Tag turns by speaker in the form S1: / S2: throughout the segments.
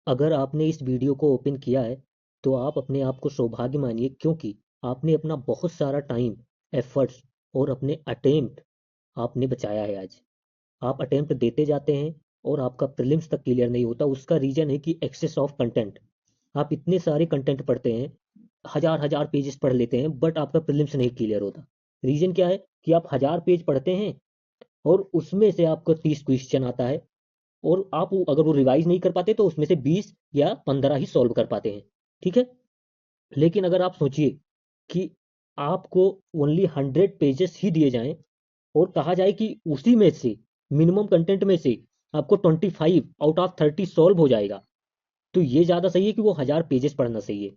S1: अगर आपने इस वीडियो को ओपन किया है तो आप अपने आप को सौभाग्य मानिए, क्योंकि आपने अपना बहुत सारा टाइम, एफर्ट्स और अपने अटेम्प्ट आपने बचाया है आज। आप अटेम्प्ट देते जाते हैं और आपका प्रीलिम्स तक क्लियर नहीं होता। उसका रीजन है कि एक्सेस ऑफ कंटेंट। आप इतने सारे कंटेंट पढ़ते हैं, हजार हजार पेजेस पढ़ लेते हैं, बट आपका प्रीलिम्स नहीं क्लियर होता। रीजन क्या है कि आप 1000 पेज पढ़ते हैं और उसमें से आपको 30 क्वेश्चन आता है, और आप अगर वो रिवाइज नहीं कर पाते तो उसमें से 20 या 15 ही सॉल्व कर पाते हैं। ठीक है। लेकिन अगर आप सोचिए कि आपको ओनली 100 पेजेस ही दिए जाएं और कहा जाए कि उसी में से, मिनिमम कंटेंट में से, आपको 25 आउट ऑफ 30 सॉल्व हो जाएगा, तो ये ज्यादा सही है कि वो 1000 पेजेस पढ़ना सही है।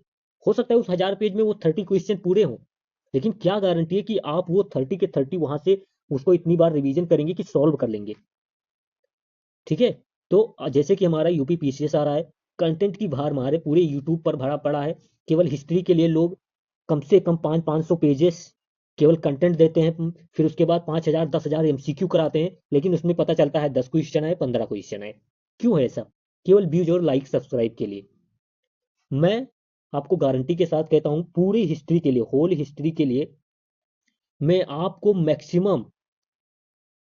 S1: हो सकता है उस 1000 पेज में वो 30 क्वेश्चन पूरे हों, लेकिन क्या गारंटी है कि आप वो 30 के 30 वहां से उसको इतनी बार रिवीजन करेंगे कि सॉल्व कर लेंगे। ठीक है। तो जैसे कि हमारा यूपी पीसीएस आ रहा है, कंटेंट की भार हमारे पूरे यूट्यूब पर भरा पड़ा है। केवल हिस्ट्री के लिए लोग कम से कम 500-500 पेजेस केवल कंटेंट देते हैं, फिर उसके बाद 5000-10,000 एमसीक्यू कराते हैं, लेकिन उसमें पता चलता है 10 क्वेश्चन है, 15 क्वेश्चन है। क्यों है ऐसा? केवल व्यूज और लाइक सब्सक्राइब के लिए। मैं आपको गारंटी के साथ कहता हूं, पूरी हिस्ट्री के लिए, होल हिस्ट्री के लिए मैं आपको मैक्सिमम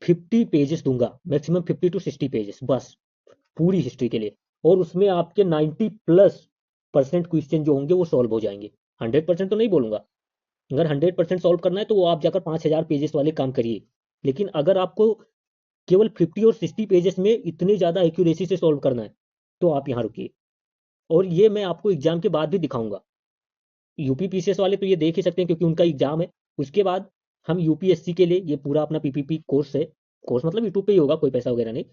S1: 50 पेजेस दूंगा, मैक्सिमम 50 to 60 पेजेस बस, पूरी हिस्ट्री के लिए। और उसमें आपके 90+% क्वेश्चन जो होंगे वो सॉल्व हो जाएंगे। 100% तो नहीं बोलूंगा। अगर 100% सॉल्व करना है तो वो आप जाकर 5000 पेजेस वाले काम करिए। लेकिन अगर आपको केवल 50 और 60 पेजेस में इतने ज्यादा एक्यूरेसी से सॉल्व करना है तो आप यहाँ रुकिए। और ये मैं आपको एग्जाम के बाद भी दिखाऊंगा। यूपी पीसीएस वाले तो ये देख ही सकते हैं क्योंकि उनका एग्जाम है। उसके बाद हम यूपीएससी के लिए ये पूरा अपना पीपीपी कोर्स है, कोर्स मतलब यूट्यूब पे ही होगा, कोई पैसा वगैरह नहीं,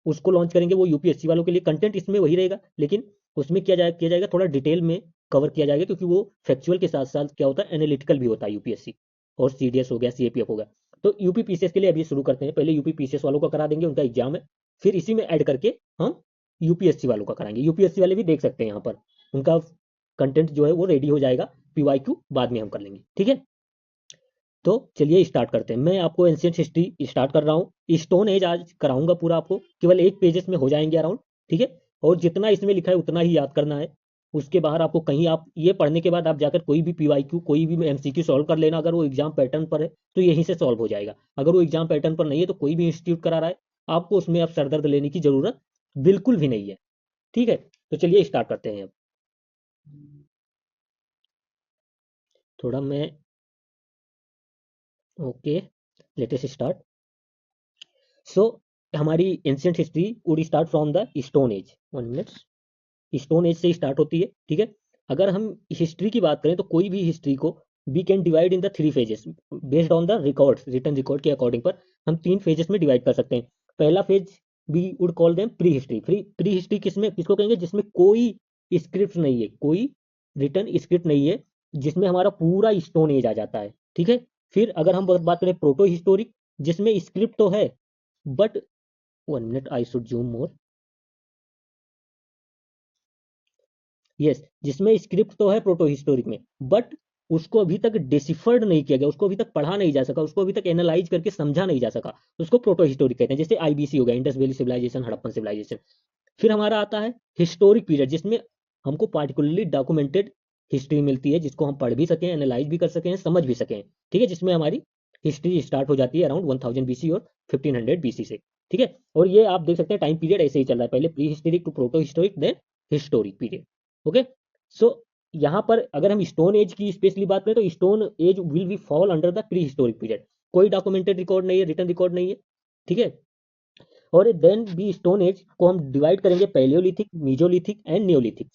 S1: उसको लॉन्च करेंगे। वो यूपीएससी वालों के लिए कंटेंट इसमें वही रहेगा, लेकिन उसमें किया जाएगा थोड़ा डिटेल में कवर किया जाएगा, क्योंकि वो फैक्चुअल के साथ साथ क्या होता है, एनालिटिकल भी होता है यूपीएससी। और सीडीएस हो गया, सीएपीएफ हो गया। तो यूपी पीसीएस के लिए अभी शुरू करते हैं। पहले यूपी पीसीएस वालों का करा देंगे, उनका एग्जाम है। फिर इसी में ऐड करके हम यूपीएससी वालों का कराएंगे। यूपीएससी वाले भी देख सकते हैं यहाँ पर, उनका कंटेंट जो है वो रेडी हो जाएगा। पीवाईक्यू बाद में हम कर लेंगे। ठीक है। तो चलिए स्टार्ट करते हैं। मैं आपको एंशियंट हिस्ट्री स्टार्ट कर रहा हूँ। स्टोन एज आज कराऊंगा पूरा आपको, केवल 1 पेजेस में हो जाएंगे अराउंड। ठीक है। और जितना इसमें लिखा है उतना ही याद करना है। उसके बाहर आपको कहीं, आप ये पढ़ने के बाद आप जाकर कोई भी पीवाईक्यू, कोई भी एमसीक्यू सॉल्व कर लेना। अगर वो एग्जाम पैटर्न पर है तो यहीं से सॉल्व हो जाएगा। अगर वो एग्जाम पैटर्न पर नहीं है तो कोई भी इंस्टीट्यूट करा रहा है, आपको उसमें अब सरदर्द लेने की जरूरत बिल्कुल भी नहीं है। ठीक है। तो चलिए स्टार्ट करते हैं अब। थोड़ा मैं, ओके, लेटेस्ट स्टार्ट। सो हमारी ancient history would start from the stone age. 1 minute. Stone age से स्टार्ट होती है। ठीक है। अगर हम हिस्ट्री की बात करें तो कोई भी हिस्ट्री को we can divide in the 3 phases based on the records, written record के अकॉर्डिंग पर हम 3 फेजेस में डिवाइड कर सकते हैं। पहला phase we would call them pre history. Pre history किसको कहेंगे? जिसमें कोई स्क्रिप्ट नहीं है, कोई रिटन स्क्रिप्ट नहीं है, जिसमें हमारा पूरा स्टोन एज आ जाता है। ठीक है। फिर अगर हम बात करें प्रोटो हिस्टोरिक, जिसमें स्क्रिप्ट तो है but, 1 minute, I should zoom more. Yes, जिसमें स्क्रिप्ट तो है प्रोटो हिस्टोरिक में, बट उसको अभी तक डिसिफर्ड नहीं किया गया, उसको अभी तक पढ़ा नहीं जा सका, उसको अभी तक एनालाइज करके समझा नहीं जा सका। उसको प्रोटो हिस्टोरिक कहते हैं। जैसे आईबीसी हो गया, Indus valley civilisation, Harappan civilisation. फिर हमारा आता है हिस्टोरिक पीरियड, जिसमें हमको पार्टिकुलरली डॉक्यूमेंटेड हिस्ट्री मिलती है, जिसको हम पढ़ भी सकें, एनालाइज भी कर सकें, समझ भी सकें। ठीक है। जिसमें हमारी हिस्ट्री स्टार्ट हो जाती है अराउंड 1000 बीसी और 1500 बीसी से। ठीक है। और ये आप देख सकते हैं टाइम पीरियड ऐसे ही चल रहा है, पहले prehistoric to protohistoric, then historic period. Okay. So यहाँ पर अगर हम स्टोन एज की स्पेशली बात करें तो stone age will be fall under the pre historic period. कोई डॉक्यूमेंटेड रिकॉर्ड नहीं है, रिटन रिकॉर्ड नहीं है। ठीक है। और देन भी स्टोन एज को हम डिवाइड करेंगे Palaeolithic, mesolithic and Neolithic.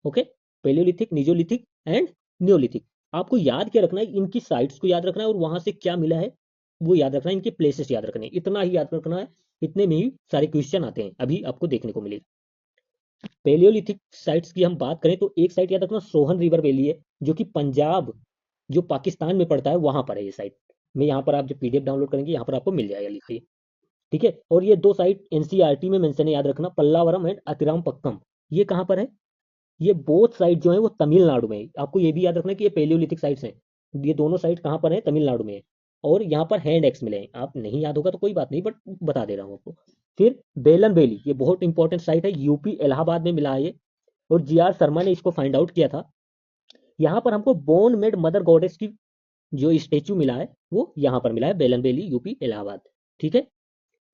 S1: Okay. Palaeolithic, mesolithic and Neolithic. आपको याद क्या रखना है? इनकी साइट्स को याद रखना है और वहां से क्या मिला है वो याद रखना है, इनके प्लेसेस याद रखने हैं, इतना ही याद रखना है। इतने में ही सारे क्वेश्चन आते हैं, अभी आपको देखने को मिलेगा। पेलियोलिथिक साइट्स की हम बात करें तो एक साइट याद रखना, सोहन रिवर वैली है, जो कि पंजाब, जो पाकिस्तान में पड़ता है, वहां पर है ये साइट। मैं यहाँ पर आप जब पीडीएफ डाउनलोड करेंगे यहाँ पर आपको मिल जाएगा लिखा ये। ठीक है। और ये 2 साइट एनसीईआरटी में मेंशन है, याद रखना, पल्लावरम एंड अतिराम पक्कम। ये कहाँ पर है? ये बोथ साइट जो है वो तमिलनाडु में है। आपको ये भी याद रखना है कि ये पेलियोलिथिक साइट्स हैं। ये दोनों साइट कहाँ पर है? तमिलनाडु में है। और यहाँ पर हैंड एक्स मिले हैं। आप नहीं याद होगा तो कोई बात नहीं, बट बता दे रहा हूँ आपको। फिर बेलन वैली, ये बहुत इंपॉर्टेंट साइट है, यूपी इलाहाबाद में मिला है ये। और GR शर्मा ने इसको फाइंड आउट किया था। यहाँ पर हमको बोन मेड मदर गॉडेस की जो स्टेच्यू मिला है वो यहाँ पर मिला है, बेलन वैली, यूपी, इलाहाबाद। ठीक है।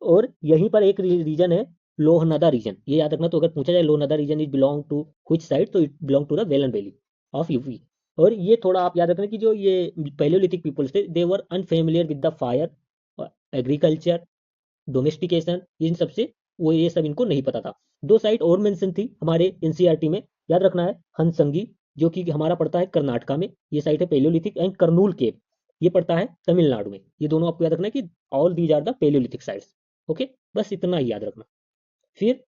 S1: और यहीं पर एक रीजन है, लोहनदा रीजन, ये याद रखना। तो अगर पूछा जाए Lohanda region is belong to which side, तो it belong to the Belan valley of UP. और ये थोड़ा आप याद रखना कि जो ये पैलियोलिथिक पीपल्स थे, they were unfamiliar with the fire, agriculture, domestication, इन सबसे वो ये सब इनको नहीं पता था। दो साइट और मेंशन थी हमारे एनसीईआरटी में, याद रखना है। हंसंगी जो कि हमारा पड़ता है कर्नाटका में, ये साइट है पैलियोलिथिक, एंड करनूल केव ये पड़ता है तमिलनाडु में। ये दोनों आपको याद रखना है कि all these are the palaeolithic sites. Okay, बस इतना ही याद रखना। फिर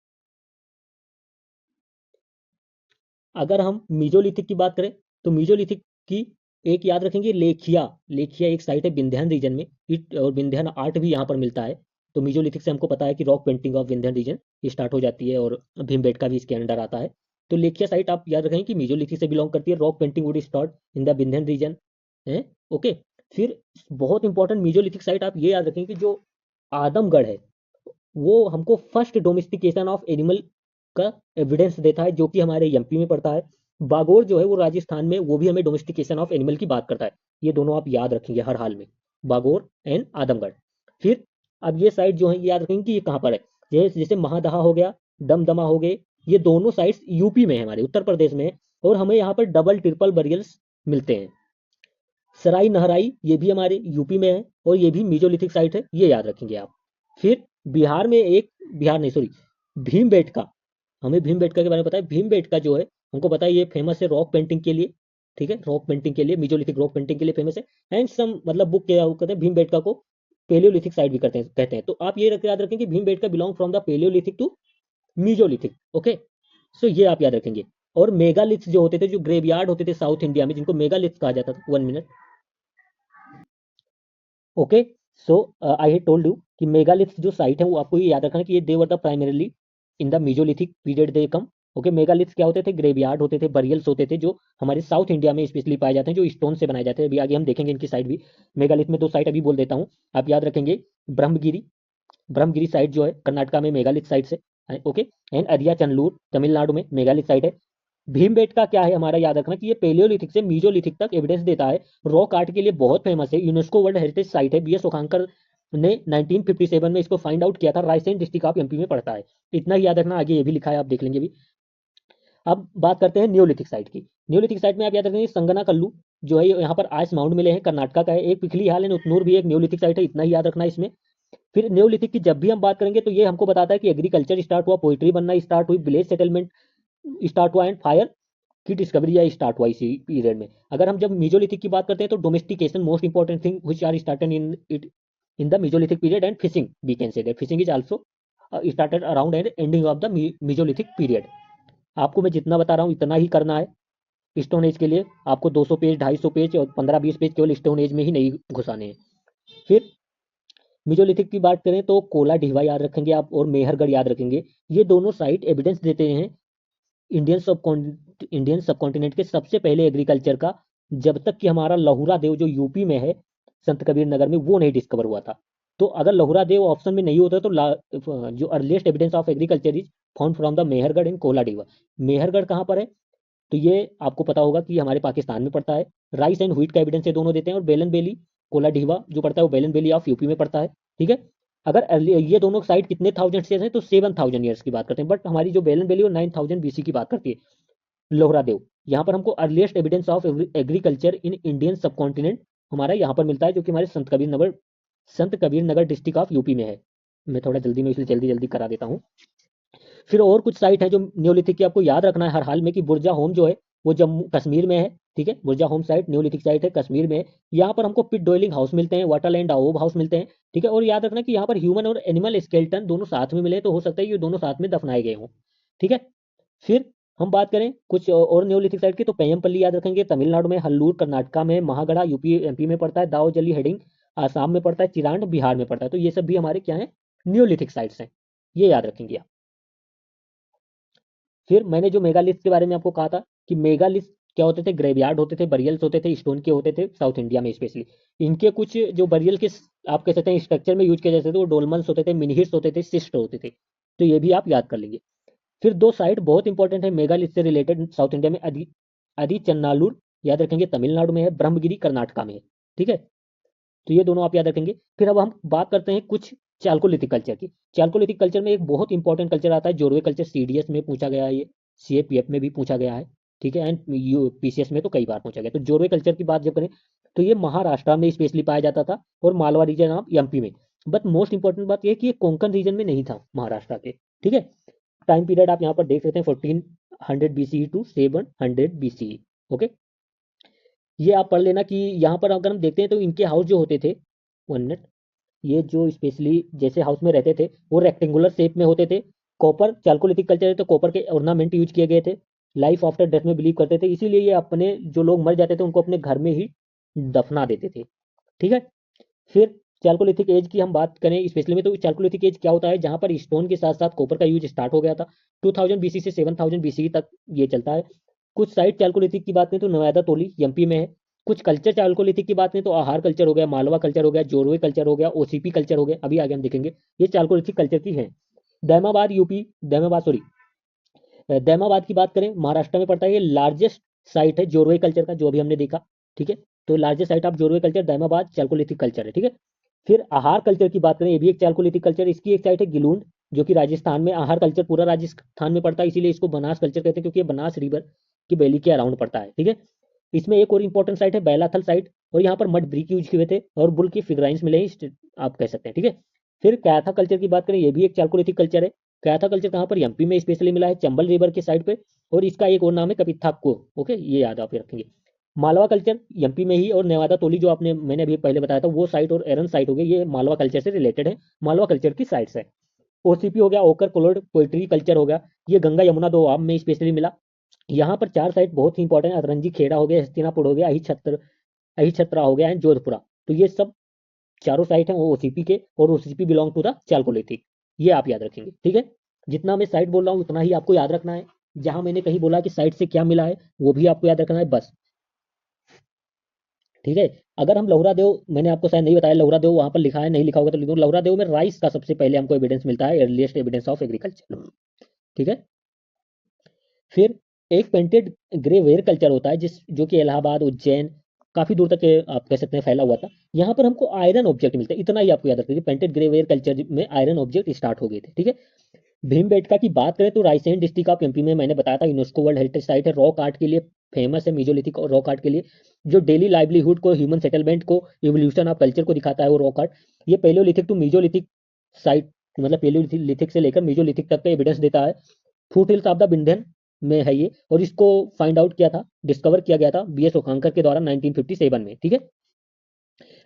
S1: अगर हम मीजोलिथिक की बात करें, तो मीजोलिथिक की एक याद रखेंगे, लेखिया। लेखिया एक साइट है विंध्यान रीजन में, इट और विंध्यान आर्ट भी यहाँ पर मिलता है। तो मीजोलिथिक से हमको पता है कि rock painting of Vindhyan region start हो जाती है, और भीमबेटका भी इसके अंडर आता है। तो लेखिया साइट आप याद रखेंगे कि मीजोलिथिक से बिलोंग करती है। Rock painting would start in the Vindhyan region है। ओके। फिर बहुत इंपॉर्टेंट मीजोलिथिक साइट आप ये याद रखेंगे कि जो आदमगढ़ है वो हमको फर्स्ट डोमेस्टिकेशन ऑफ एनिमल का एविडेंस देता है, जो कि हमारे एमपी में पड़ता है। बागोर जो है वो राजस्थान में, वो भी हमें डोमेस्टिकेशन ऑफ एनिमल की बात करता है। ये दोनों आप याद रखेंगे हर हाल में, बागोर एंड आदमगढ़। फिर अब ये साइट जो है ये याद रखेंगे कि ये कहाँ पर है। जैसे महादहा हो गया, दमदमा हो गए, ये दोनों साइट्स यूपी में है, हमारे उत्तर प्रदेश में है। और हमें यहाँ पर डबल ट्रिपल बरियल्स मिलते हैं। सराई नहराई ये भी हमारे यूपी में है, और ये भी मीजोलिथिक साइट है, ये याद रखेंगे आप। फिर बिहार में एक, बिहार नहीं सॉरी, भीमबेटका, हमें भीमबेटका के बारे में पता है। भीमबेटका जो है हमको पता है ये फेमस है रॉक पेंटिंग के लिए। ठीक है, रॉक पेंटिंग के लिए, मीजोलिथिक रॉक पेंटिंग के लिए फेमस है। एंड सम मतलब बुक क्या कहते हैं भीमबेटका को पेलियोलिथिक साइट भी कहते हैं। तो आप ये याद रखें कि Bhimbetka belong from the palaeolithic to mesolithic. Okay, so ये आप याद रखेंगे। और मेगालिथ्स जो होते थे, जो ग्रेवयार्ड होते थे साउथ इंडिया में, जिनको मेगालिथ्स कहा जाता था, 1 minute. Okay, so I had told you कि मेगालिथ्स जो साइट है वो आपको ये याद रखना कि ये they were the primarily in the mesolithic period they come. Okay, megaliths क्या होते थे, ग्रेवयार्ड होते थे, बरियल्स होते थे, जो हमारे साउथ इंडिया में स्पेशली पाए जाते हैं, जो स्टोन से बनाए जाते हैं। अभी आगे हम देखेंगे इनकी साइट भी। मेगालिथ में दो साइट अभी बोल देता हूँ, आप याद रखेंगे। ब्रह्मगिरी, ब्रह्मगिरी साइट जो है कर्नाटका में मेगालिथ साइट से। ओके। एंड अरिया चंदलूर तमिलनाडु में मेगालिथ साइट है। भीमबेटका क्या है हमारा, याद रखना कि ये पेलियोलिथिक से मीजोलिथिक तक एविडेंस देता है। रॉक आर्ट के लिए बहुत फेमस है, यूनेस्को वर्ल्ड हेरिटेज साइट है। बीएस ओखांकर ने 1957 में इसको फाइंड आउट किया था। रायसेन डिस्ट्रिक्ट ऑफ एमपी में पड़ता है। इतना ही याद रखना, आगे ये भी लिखा है, आप देख लेंगे भी। अब बात करते हैं न्योलिथिक साइट की। न्योलिथिक साइट में आप याद रखेंगे संगना कल्लू जो है यहाँ पर आइस माउंट मिले हैं, कर्नाटका का है। एक पिखली हाल एंड उतनूर भी एक न्योलिथिक साइट है, इतना ही याद रखना इसमें। फिर न्योलिथिक की जब भी हम बात करेंगे तो ये हमको बताता है कि एग्रीकल्चर स्टार्ट हुआ, पोइट्री बनना स्टार्ट हुई, विलेज सेटलमेंट स्टार्ट हुआ, एंड फायर की डिस्कवरी या स्टार्ट हुआ इसी पीरियड में। अगर हम जब मीजोलिथिक की बात करते हैं तो domestication most important thing which are started in it in the mesolithic period, and fishing we can say that fishing is also started around and ending of the mesolithic period. आपको मैं जितना बता रहा हूँ इतना ही करना है। स्टोन एज के लिए आपको 200 पेज, 250 पेज और 15-20 पेज केवल स्टोन एज में ही नहीं घुसाने हैं। फिर मीजोलिथिक की बात करें तो कोला ढीवा याद रखेंगे आप, और मेहरगढ़ याद रखेंगे। ये दोनों साइट एविडेंस देते हैं इंडियन सब कॉन्टिनेंट के सबसे पहले एग्रीकल्चर का, जब तक कि हमारा लहुरा देव जो यूपी में है संत कबीर नगर में, वो नहीं डिस्कवर हुआ था। तो अगर लहुरा देव ऑप्शन में नहीं होता तो जो earliest evidence of agriculture is found from the Mehrgarh in Koldihwa. Mehrgarh कहाँ पर है, तो ये आपको पता होगा कि हमारे पाकिस्तान में पड़ता है। राइस एंड व्हीट का एविडेंस ये दोनों देते हैं। और बेलन बेली कोलाडीवा जो पड़ता है वो बेलन बेली ऑफ यूपी में पड़ता है। ठीक है। अगर ये दोनों साइड कितने थाउजेंड ईयर्स हैं, तो 7000 ईयर्स की बात करते हैं। बट हमारी जो बेलन बेली वो 9000 बीसी की बात करती है। लोहरा देव, यहाँ पर हमको earliest evidence of agriculture in Indian सब कॉन्टिनेंट हमारा यहाँ पर मिलता है, जो कि हमारे संत Kabir Nagar district of UP में है। मैं थोड़ा जल्दी में, इसलिए जल्दी जल्दी करा देता हूँ। फिर और कुछ साइट है जो न्योलिथिक की आपको याद रखना है हर हाल में, कि बुर्जा होम जो है वो जम्मू कश्मीर में है। ठीक है, बुर्जा होम साइट न्योलिथिक साइट है, कश्मीर में है। यहाँ पर हमको पिट डोइलिंग हाउस मिलते हैं, वाटरलैंड ओब हाउस मिलते हैं। ठीक है, और याद रखना कि यहाँ पर ह्यूमन और एनिमल स्केल्टन दोनों साथ में मिले, तो हो सकता है ये दोनों साथ में दफनाए गए हों। ठीक है। फिर हम बात करें कुछ और न्योलिथिक साइट की, तो पेयमपल्ली याद रखेंगे तमिलनाडु में, हल्लूर कर्नाटका में, महागढ़ा यूपी एमपी में पड़ता है, दाओजली हेडिंग आसाम में पड़ता है, चिरांड बिहार में पड़ता है। तो ये सब भी हमारे क्या है, न्योलिथिक साइट्स हैं, ये याद रखेंगे आप। फिर मैंने जो मेगालिथ के बारे में आपको कहा था कि मेगालिथ क्या होते थे, ग्रेवयार्ड होते थे, बरियल्स होते थे, स्टोन के होते थे साउथ इंडिया में स्पेशली। इनके कुछ जो बरियल के आप कह सकते हैं स्ट्रक्चर में यूज किए जाते थे, वो डोलमन्स होते थे, मिनहिट्स होते थे, सिस्ट होते थे। तो ये भी आप याद कर लेंगे। फिर दो साइट बहुत इंपॉर्टेंट है मेगालिथ से रिलेटेड साउथ इंडिया में, आदिचन्नालूर याद रखेंगे तमिलनाडु में है, ब्रह्मगिरी कर्नाटका में है। ठीक है, तो ये दोनों आप याद रखेंगे। फिर अब हम बात करते हैं कुछ चाल्कोलिथिक कल्चर की। चाल्कोलिथिक कल्चर में एक बहुत इंपॉर्टेंट कल्चर आता है जोरवे कल्चर, सीडीएस में पूछा गया है, ये सीएपीएफ में भी पूछा गया है। ठीक है, एंड यू पीसीएस में तो कई बार पूछा गया। तो जोरवे कल्चर की बात जब करें तो ये महाराष्ट्र में स्पेशली पाया जाता था और मालवा रीजन ऑफ एमपी में। बट मोस्ट इंपॉर्टेंट बात ये कि ये कोंकण रीजन में नहीं था महाराष्ट्र के। ठीक है, टाइम पीरियड आप यहाँ पर देख सकते हैं 1400 बीसीई टू 700 बीसीई। ओके, ये आप पढ़ लेना कि यहाँ पर अगर हम देखते हैं तो इनके हाउस जो होते थे, 1 मिनट, ये जो स्पेशली जैसे हाउस में रहते थे वो रेक्टेंगुलर शेप में होते थे। कॉपर चाल्कोलिथिक कल्चर है तो कॉपर के ऑर्नामेंट यूज किए गए थे। लाइफ आफ्टर डेथ में बिलीव करते थे, इसीलिए ये अपने जो लोग मर जाते थे उनको अपने घर में ही दफना देते थे। ठीक है, फिर चाल्कोलिथिक एज की हम बात करें स्पेशली में, तो चाल्कोलिथिक एज क्या होता है, जहां पर स्टोन के साथ साथ कॉपर का यूज स्टार्ट हो गया था। 2000 बीसी से 7000 बीसी तक ये चलता है। कुछ साइट चाल्कोलिथिक की बात करें तो नवादा तोली एमपी में है। कुछ कल्चर चाल्कोलिथिक की बात करें तो आहार कल्चर हो गया, मालवा कल्चर हो गया, जोरवे कल्चर हो गया, ओसीपी कल्चर हो गया, अभी आगे हम देखेंगे। ये चाल्कोलिथिक कल्चर की है। दैमाबाद यूपी, दैमाबाद सॉरी, दैमाबाद की बात करें महाराष्ट्र में पड़ता है। ये लार्जेस्ट साइट है जोरवे कल्चर का, जो अभी हमने देखा। ठीक है, तो largest site of Jorwe culture Daimabad chalcolithic culture है। ठीक है, फिर आहार कल्चर की बात करें, ये भी एक चाल्कोलिथिक कल्चर। इसकी एक साइट है गिलूंड, जो कि राजस्थान में, आहार कल्चर पूरा राजस्थान में पड़ता है, इसीलिए इसको बनास कल्चर कहते हैं, क्योंकि ये बनास रिवर की वैली के अराउंड पड़ता है। ठीक है, इसमें एक और इंपॉर्टेंट साइट है बैलाथल साइट, और यहाँ पर मड ब्रिक यूज किए थे और बुल की फिगराइंस मिले हैं, आप कह सकते हैं। ठीक है, फिर कैथा कल्चर की बात करें, ये भी एक चाल्कोलिथिक कल्चर है। कैथा कल्चर कहाँ पर, एमपी में स्पेशली मिला है, चंबल रिवर के साइड पे, और इसका एक और नाम है कपिथाको। ओके, ये याद आप रखेंगे। मालवा कल्चर एमपी में ही, और नेवादा तोली जो आपने मैंने अभी पहले बताया था वो साइट, और एरन साइट हो गई, ये मालवा कल्चर से रिलेटेड है, मालवा कल्चर की साइट्स है। ओसीपी हो गया, ओकर कोलोड पोइट्री कल्चर हो गया, ये गंगा यमुना दो आम में स्पेशली मिला। यहाँ पर चार साइट बहुत ही इंपॉर्टेंट है, अतरंजी खेड़ा हो गया, हस्तिनापुर हो गया, अहिछत्रा हो गया एंड जोधपुरा। तो ये सब चारों साइट हैं वो ओसीपी के, और OCP belong to the chalcolithic. ये आप याद रखेंगे। ठीक है, जितना मैं साइट बोल रहा हूँ उतना ही आपको याद रखना है। जहां मैंने कहीं बोला कि साइट से क्या मिला है वो भी आपको याद रखना है बस। ठीक है, अगर हम लौरा देव, मैंने आपको शायद नहीं बताया, लौरा देव वहां पर लिखा है, नहीं लिखा होगा तो लिख दो। लौरा देव में राइस का सबसे पहले हमको एविडेंस मिलता है, अर्लीस्ट एविडेंस ऑफ एग्रीकल्चर। ठीक है, फिर एक पेंटेड ग्रे वेयर कल्चर होता है जिस जो कि इलाहाबाद, उज्जैन, काफी दूर तक आप कह सकते हैं फैला हुआ था। यहाँ पर हमको आयरन ऑब्जेक्ट मिलते हैं, इतना ही आपको याद रखिए, पेंटेड ग्रे वेयर कल्चर में आयरन ऑब्जेक्ट स्टार्ट हो गए थे। ठीक है, भीमबेटका की बात करें तो रायसेन डिस्ट्रिक्ट ऑफ एमपी में, मैंने बताया था यूनेस्को वर्ल्ड हेरिटेज साइट है, रॉक आर्ट के लिए फेमस है, मेजोलिथिक और रॉक आर्ट के लिए, जो डेली लाइवलीहुड को, ह्यूमन सेटलमेंट को, इवोल्यूशन ऑफ कल्चर को दिखाता है वो रॉक आर्ट। ये पेलियोलिथिक टू मेजोलिथिक साइट, मतलब पेलियोलिथिक से लेकर मेजोलिथिक तक का एविडेंस देता है। फूट हिल्स ऑफ द विंध्यन में है ये, और इसको फाइंड आउट किया था, डिस्कवर किया गया था बीएस ओखांकर के द्वारा 1957 में। ठीक है,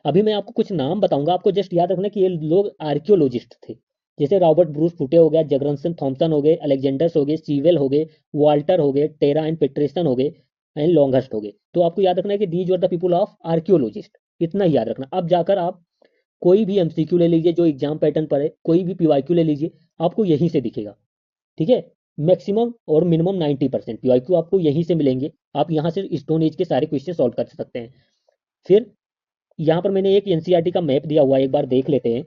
S1: अभी मैं आपको कुछ नाम बताऊंगा, आपको जस्ट याद रखना कि ये लोग आर्कियोलॉजिस्ट थे। जैसे रॉबर्ट ब्रूस फुटे हो गया, जगरनसन थॉमसन हो गए, अलेक्जेंडर्स हो गए, सीवेल हो गए, वाल्टर हो गए, टेरा एंड पेट्रेसन हो गए, एंड लॉन्गहर्स्ट हो गए। तो आपको याद रखना है कि these were the people of archaeologist, इतना ही याद रखना। अब जाकर आप कोई भी एमसीक्यू ले लीजिए जो एग्जाम पैटर्न पर है, कोई भी पीवाईक्यू ले लीजिए, आपको यहीं से दिखेगा। ठीक है, मैक्सिमम और मिनिमम 90% पीवाईक्यू आपको यहीं से मिलेंगे। आप यहाँ से स्टोन एज के सारे क्वेश्चन सॉल्व कर सकते हैं। फिर यहाँ पर मैंने एक एनसीईआरटी का मैप दिया हुआ है, एक बार देख लेते हैं।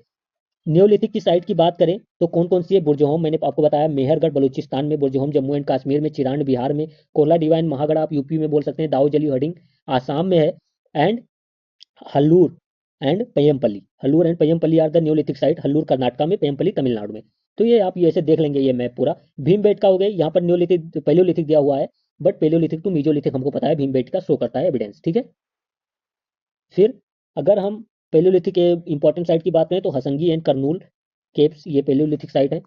S1: न्योलिथिक की साइट की बात करें तो कौन कौन सी है, बुरजहोम मैंने आपको बताया, मेहरगढ़ बलूचिस्तान में, बुरजहोम जम्मू एंड कश्मीर में, चिरांड बिहार में, कोला डिवाइन महागढ़ आप यूपी में बोल सकते हैं, दाऊ जली हडिंग आसाम में है, and Hallur and Paiyampalli, Hallur and Paiyampalli are the neolithic site, Hallur Karnataka में, पय्यमपल्ली तमिलनाडु में। तो ये आप ये ऐसे देख लेंगे ये मैप पूरा। भीमबेटका हो गए, यहाँ पर न्योलिथिक पेलियोलिथिक दिया हुआ है, बट पेलियोलिथिक टू मीजोलिथिक हमको पता है, भीमबेटका शो करता है एविडेंस। ठीक है, फिर अगर हम पेलियोलिथिक के इंपॉर्टेंट साइट की बात करें तो हसंगी एंड करनूल केव्स, ये पेलियोलिथिक साइट है।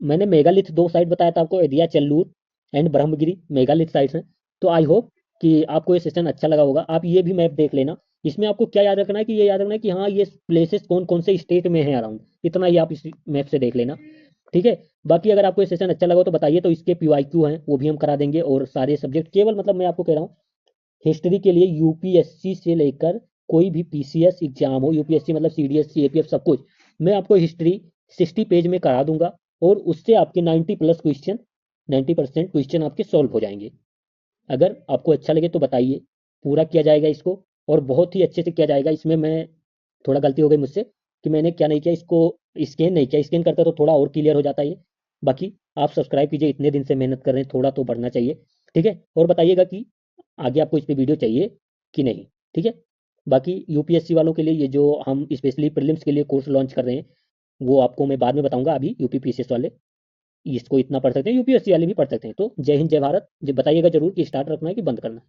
S1: मैंने मेगालिथ दो साइट बताया था आपको, Adichanallur and Brahmagiri, megalith sites हैं। तो आई होप कि आपको ये सेशन अच्छा लगा होगा। आप ये भी मैप देख लेना, इसमें आपको क्या याद रखना है कि ये याद रखना है कि हाँ ये प्लेसेस कौन कौन से स्टेट में है अराउंड, इतना ही आप इस मैप से देख लेना। ठीक है, बाकी अगर आपको ये सेशन अच्छा लगा हो तो बताइए, तो इसके पीवाईक्यू हैं वो भी हम करा देंगे, और सारे सब्जेक्ट केवल, मतलब मैं आपको कह रहा हूँ हिस्ट्री के लिए यूपीएससी से लेकर कोई भी पीसीएस एग्जाम हो, यूपीएससी मतलब सीडीएस सीएपीएफ सब कुछ, मैं आपको हिस्ट्री 60 पेज में करा दूंगा, और उससे आपके 90 प्लस क्वेश्चन, 90% क्वेश्चन आपके सॉल्व हो जाएंगे। अगर आपको अच्छा लगे तो बताइए, पूरा किया जाएगा इसको, और बहुत ही अच्छे से किया जाएगा। इसमें मैं थोड़ा गलती हो गई मुझसे कि मैंने क्या नहीं किया, इसको स्कैन नहीं किया, स्कैन करता तो थोड़ा और क्लियर हो जाता है ये। बाकी आप सब्सक्राइब कीजिए, इतने दिन से मेहनत कर रहे हैं, थोड़ा तो बढ़ना चाहिए। ठीक है, और बताइएगा कि आगे आपको इस पे वीडियो चाहिए कि नहीं। ठीक है, बाकी यूपीएससी वालों के लिए ये जो हम स्पेशली प्रीलिम्स के लिए कोर्स लॉन्च कर रहे हैं, वो आपको मैं बाद में बताऊंगा। अभी यूपी पीसीएस वाले इसको इतना पढ़ सकते हैं, यूपीएससी वाले भी पढ़ सकते हैं। तो जय हिंद जय भारत। बताइएगा जरूर कि स्टार्ट रखना है कि बंद करना है।